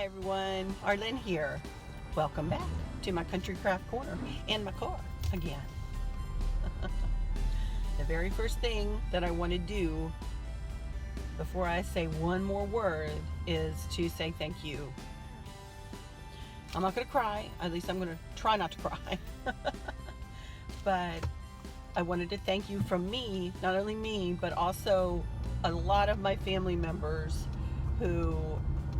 Hi everyone, Arlene here. Welcome back to my Country Craft Corner and my car again. The very first thing that I want to do before I say one more word is to say thank you. I'm not going to cry, at least I'm going to try not to cry. But I wanted to thank you from me, not only me, but also a lot of my family members who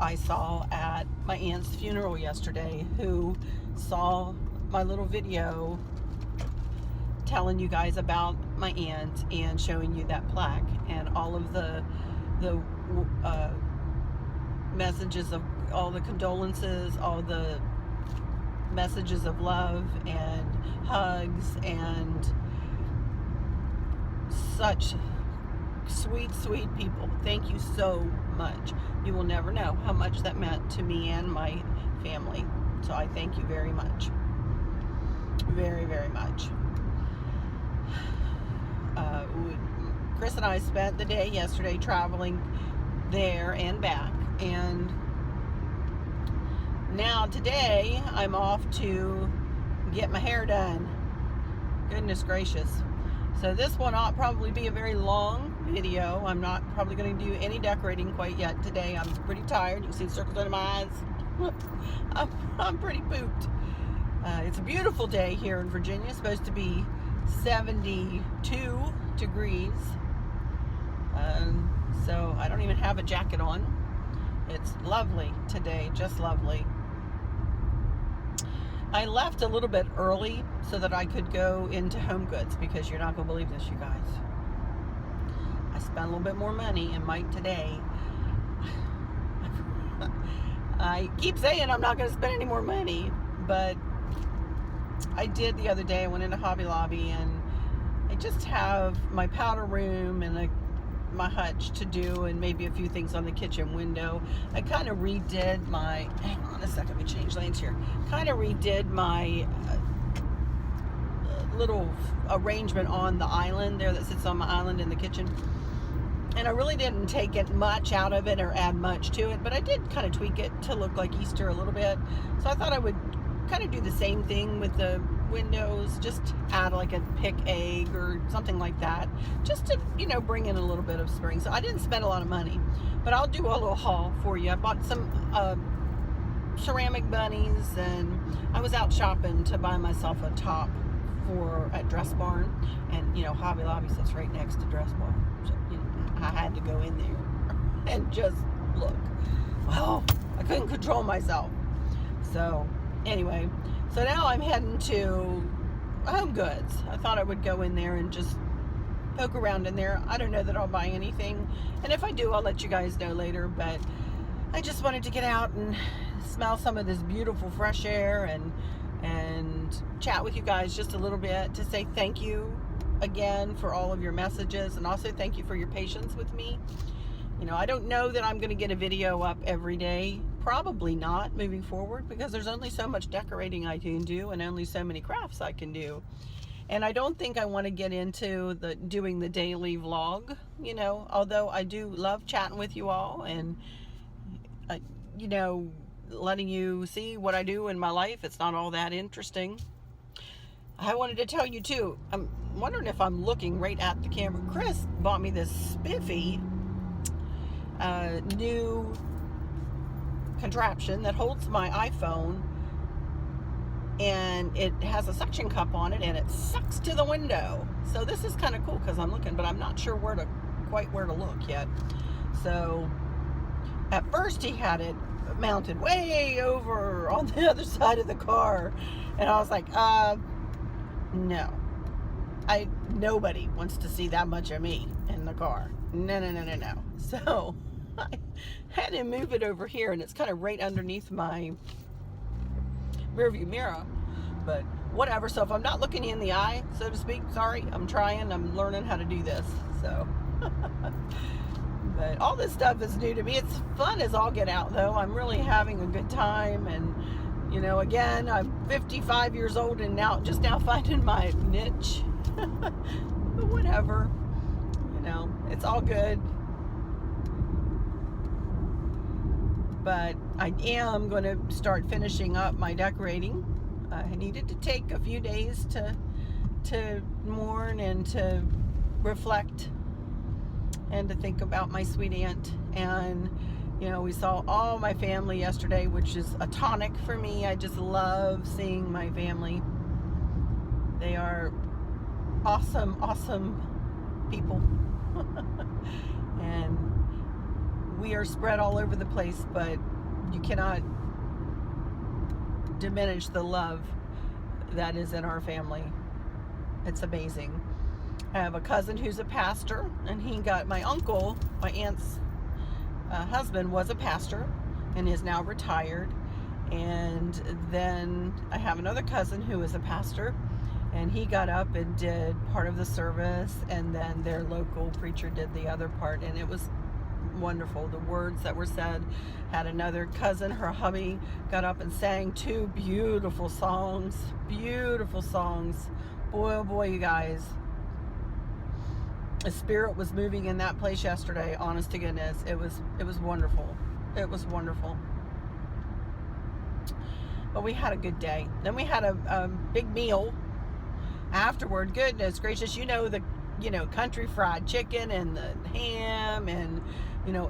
I saw at my aunt's funeral yesterday, who saw my little video telling you guys about my aunt and showing you that plaque and all of the messages of all the condolences, all the messages of love and hugs, and such sweet people. Thank you so much. You will never know how much that meant to me and my family. So I thank you very much. Very much. Chris and I spent the day yesterday traveling there and back, and now today I'm off to get my hair done. Goodness gracious. So this will not probably be a very long video. I'm not probably going to do any decorating quite yet today. I'm pretty tired. You can see the circles under my eyes. I'm pretty pooped. It's a beautiful day here in Virginia. It's supposed to be 72 degrees. So I don't even have a jacket on. It's lovely today, just lovely. I left a little bit early so that I could go into Home Goods, because you're not going to believe this, you guys. I spent a little bit more money in Mike today. I keep saying I'm not going to spend any more money, but I did the other day. I went into Hobby Lobby, and I just have my powder room and my hutch to do, and maybe a few things on the kitchen window. I kind of redid my, hang on a second, let me change lanes here. Kind of redid my little arrangement on the island there that sits on my island in the kitchen. And I really didn't take it much out of it or add much to it, but I did kind of tweak it to look like Easter a little bit. So I thought I would kind of do the same thing with the windows, just add like a pick egg or something like that, just to, bring in a little bit of spring. So I didn't spend a lot of money, but I'll do a little haul for you. I bought some ceramic bunnies, and I was out shopping to buy myself a top at Dress Barn, and Hobby Lobby sits right next to Dress Barn, so I had to go in there and just look. Well, I couldn't control myself. So anyway, so now I'm heading to Home Goods. I thought I would go in there and just poke around in there. I don't know that I'll buy anything, and if I do, I'll let you guys know later, but I just wanted to get out and smell some of this beautiful fresh air and chat with you guys just a little bit, to say thank you again for all of your messages, and also thank you for your patience with me. I don't know that I'm going to get a video up every day. Probably not moving forward, because there's only so much decorating I can do and only so many crafts I can do. And I don't think I want to get into doing the daily vlog, although I do love chatting with you all and, letting you see what I do in my life. It's not all that interesting. I wanted to tell you too, I'm wondering if I'm looking right at the camera. Chris bought me this spiffy new contraption that holds my iPhone, and it has a suction cup on it, and it sucks to the window. So this is kind of cool, because I'm looking, but I'm not sure quite where to look yet. So at first he had it mounted way over on the other side of the car, and I was like, no, nobody wants to see that much of me in the car. No. So I had to move it over here, and it's kind of right underneath my rearview mirror, but whatever. So if I'm not looking you in the eye, so to speak, sorry, I'm I'm learning how to do this. So but all this stuff is new to me. It's fun as all get out, though. I'm really having a good time, and again, I'm 55 years old and just now finding my niche. But whatever, it's all good. but I am going to start finishing up my decorating. I needed to take a few days to mourn and to reflect and to think about my sweet aunt. And you know, we saw all my family yesterday, which is a tonic for me. I just love seeing my family. They are awesome people. And we are spread all over the place, but you cannot diminish the love that is in our family. It's amazing. I have a cousin who's a pastor, and he got my uncle, my aunt's husband was a pastor and is now retired. And then I have another cousin who is a pastor, and he got up and did part of the service, and then their local preacher did the other part, and it was wonderful. The words that were said. Had another cousin, her hubby, got up and sang 2 beautiful songs. Boy, oh boy, you guys. The spirit was moving in that place yesterday. Honest to goodness, it was wonderful. It was wonderful. But we had a good day. Then we had a big meal afterward. Goodness gracious, country fried chicken and the ham and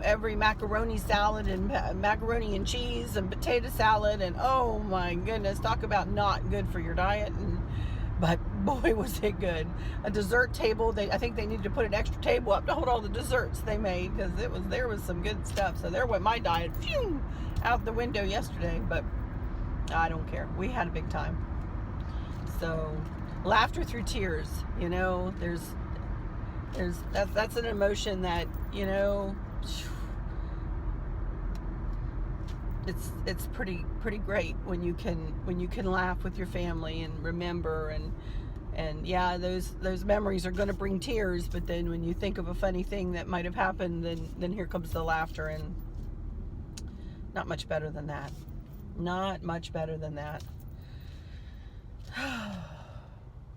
every macaroni salad and macaroni and cheese and potato salad, and oh my goodness, talk about not good for your diet. But boy, was it good. A dessert table. I think they needed to put an extra table up to hold all the desserts they made, because there was some good stuff. So there went my diet out the window yesterday, but I don't care. We had a big time. So laughter through tears. That's an emotion that it's pretty great when you can laugh with your family and remember, and yeah, those memories are going to bring tears, but then when you think of a funny thing that might have happened, then here comes the laughter, and not much better than that.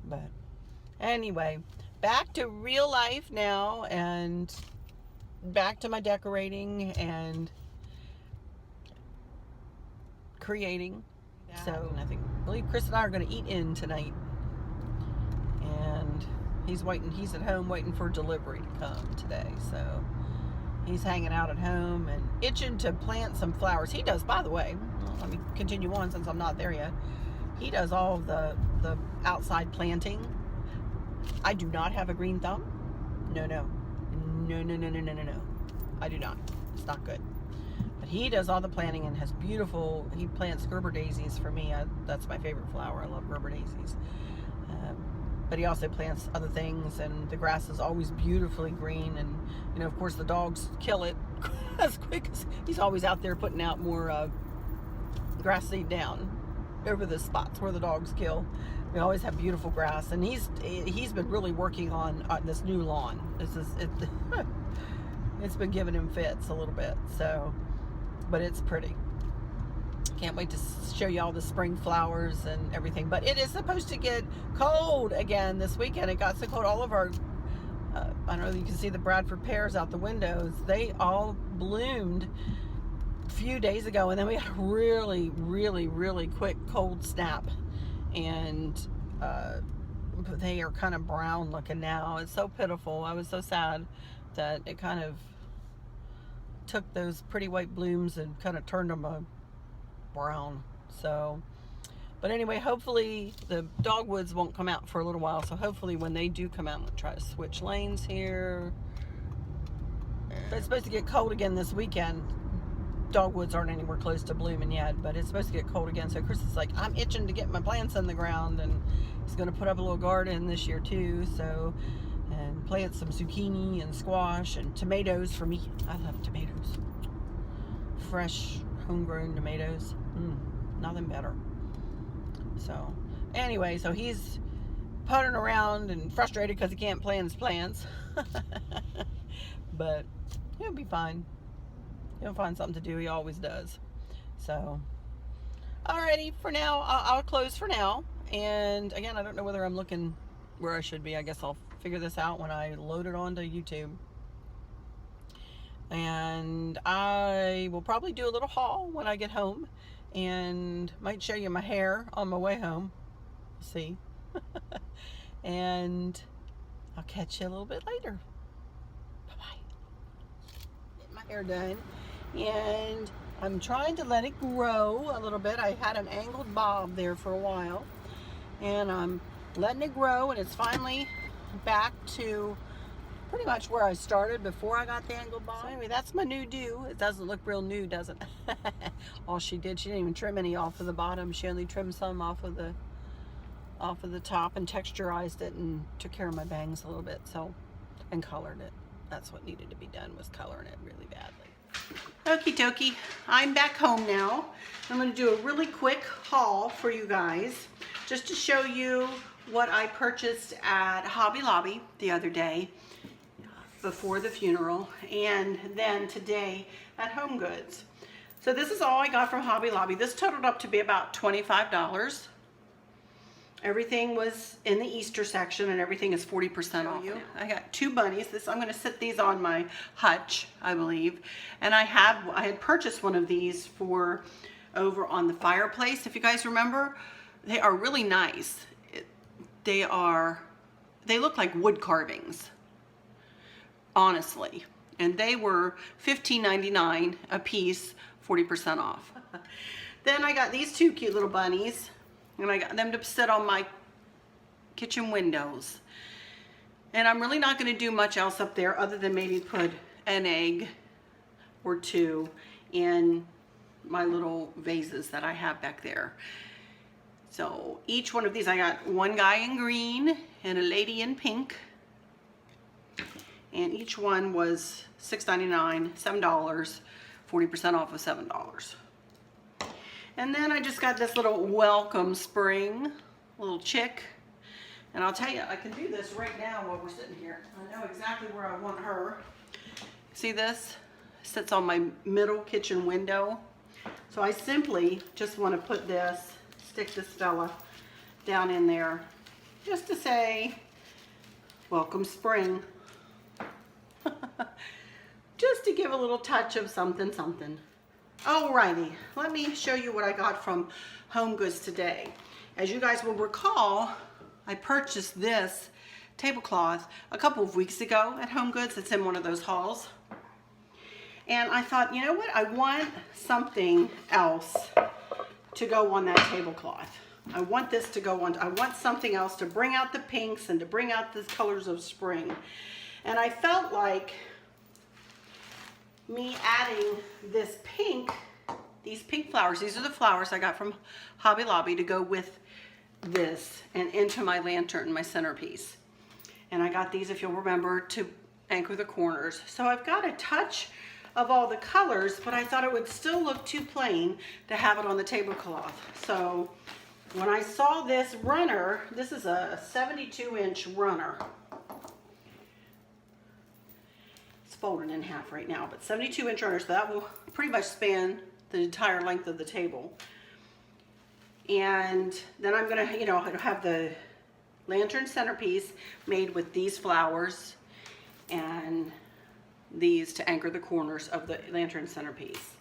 But anyway, back to real life now, and back to my decorating and creating. So I believe Chris and I are going to eat in tonight, and he's at home waiting for delivery to come today, so he's hanging out at home and itching to plant some flowers. He does, by the way, let me continue on since I'm not there yet. He does all of the outside planting. I do not have a green thumb. No. I do not. It's not good. But he does all the planting and has he plants Gerber daisies for me. That's my favorite flower. I love Gerber daisies. But he also plants other things, and the grass is always beautifully green. And, of course, the dogs kill it as quick as he's always out there putting out more grass seed down over the spots where the dogs kill. We always have beautiful grass, and he's been really working on this new lawn. It's been giving him fits a little bit, so, but it's pretty. Can't wait to show you all the spring flowers and everything. But it is supposed to get cold again this weekend. It got so cold, all of our I don't know if you can see the Bradford pears out the windows. They all bloomed a few days ago, and then we had a really, really, really quick cold snap, and they are kind of brown looking now. It's so pitiful. I was so sad that it kind of took those pretty white blooms and kind of turned them brown. So, but anyway, hopefully the dogwoods won't come out for a little while. So hopefully when they do come out, I'm gonna try to switch lanes here. But it's supposed to get cold again this weekend. Dogwoods aren't anywhere close to blooming yet, but it's supposed to get cold again. So Chris is like, I'm itching to get my plants in the ground, and he's gonna put up a little garden this year too. So, and plant some zucchini and squash and tomatoes for me. I love tomatoes. Fresh, homegrown tomatoes. Nothing better. So, anyway, so he's puttering around and frustrated because he can't plant his plants. But he'll be fine. He'll find something to do. He always does. So, alrighty, for now, I'll close for now. And again, I don't know whether I'm looking where I should be. I guess I'll figure this out when I load it onto YouTube. And I will probably do a little haul when I get home, and might show you my hair on my way home. We'll see. And I'll catch you a little bit later. Bye-bye. Get my hair done, and I'm trying to let it grow a little bit. I had an angled bob there for a while, and I'm letting it grow, and it's finally back to pretty much where I started before I got the angled bob. So anyway, that's my new do. It doesn't look real new, does it? All she did, she didn't even trim any off of the bottom. She only trimmed some off of the top and texturized it and took care of my bangs a little bit, so, and colored it. That's what needed to be done, was coloring it really badly. Okie dokie, I'm back home now. I'm going to do a really quick haul for you guys, just to show you what I purchased at Hobby Lobby the other day before the funeral, and then today at Home Goods. So this is all I got from Hobby Lobby. This totaled up to be about $25. Everything was in the Easter section, and everything is 40% off. I got two bunnies. I'm going to sit these on my hutch, I believe. And I had purchased one of these for over on the fireplace. If you guys remember, they are really nice. They look like wood carvings, honestly. And they were $15.99 a piece, 40% off. Then I got these two cute little bunnies, and I got them to sit on my kitchen windows. And I'm really not going to do much else up there other than maybe put an egg or two in my little vases that I have back there. So each one of these, I got one guy in green and a lady in pink. And each one was $6.99, $7, 40% off of $7. And then I just got this little welcome spring, little chick. And I'll tell you, I can do this right now while we're sitting here. I know exactly where I want her. See this? Sits on my middle kitchen window. So I simply just want to put this, stick this fella down in there, just to say, welcome spring. Just to give a little touch of something, something. Alrighty, let me show you what I got from Home Goods today. As you guys will recall, I purchased this tablecloth a couple of weeks ago at Home Goods. It's in one of those hauls. And I thought, you know what? I want something else to go on that tablecloth. I want this to go on. I want something else to bring out the pinks and to bring out the colors of spring. And I felt like me adding this pink, these pink flowers, these are the flowers I got from Hobby Lobby to go with this and into my lantern, my centerpiece. And I got these, if you'll remember, to anchor the corners. So I've got a touch of all the colors, but I thought it would still look too plain to have it on the tablecloth. So when I saw this runner, this is a 72-inch runner. Folded in half right now, but 72-inch runner, so that will pretty much span the entire length of the table. And then I'm gonna, have the lantern centerpiece made with these flowers and these to anchor the corners of the lantern centerpiece.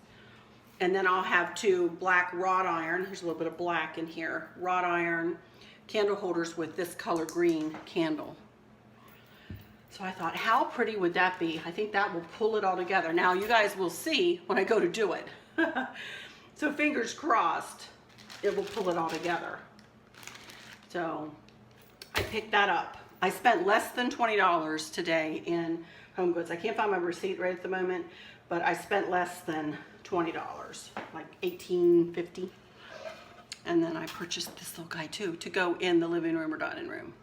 And then I'll have two black wrought iron, there's a little bit of black in here, wrought iron candle holders with this color green candle. So I thought, how pretty would that be? I think that will pull it all together. Now you guys will see when I go to do it. So fingers crossed, it will pull it all together. So I picked that up. I spent less than $20 today in Home Goods. I can't find my receipt right at the moment, but I spent less than $20, like $18.50. And then I purchased this little guy too, to go in the living room or dining room.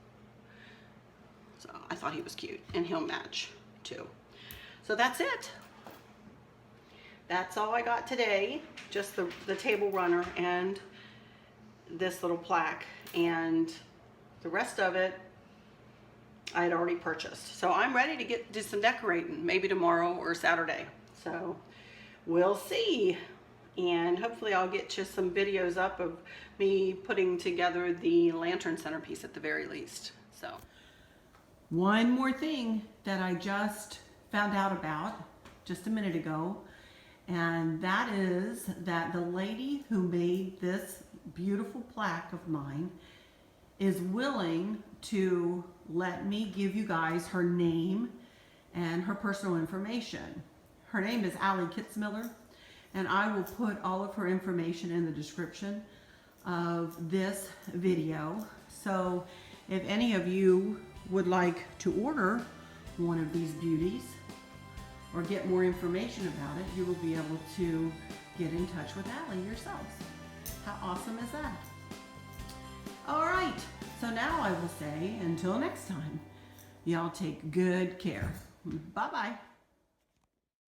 So I thought he was cute, and he'll match too. So that's it. That's all I got today. Just the table runner and this little plaque, and the rest of it I had already purchased. So I'm ready to do some decorating, maybe tomorrow or Saturday. So we'll see. And hopefully I'll get you some videos up of me putting together the lantern centerpiece at the very least. So one more thing that I just found out about just a minute ago, and that is that the lady who made this beautiful plaque of mine is willing to let me give you guys her name and her personal information. Her name is Allie Kitzmiller, and I will put all of her information in the description of this video. So if any of you would like to order one of these beauties or get more information about it, you will be able to get in touch with Allie yourselves. How awesome is that? All right, so now I will say until next time, y'all take good care. Bye-bye.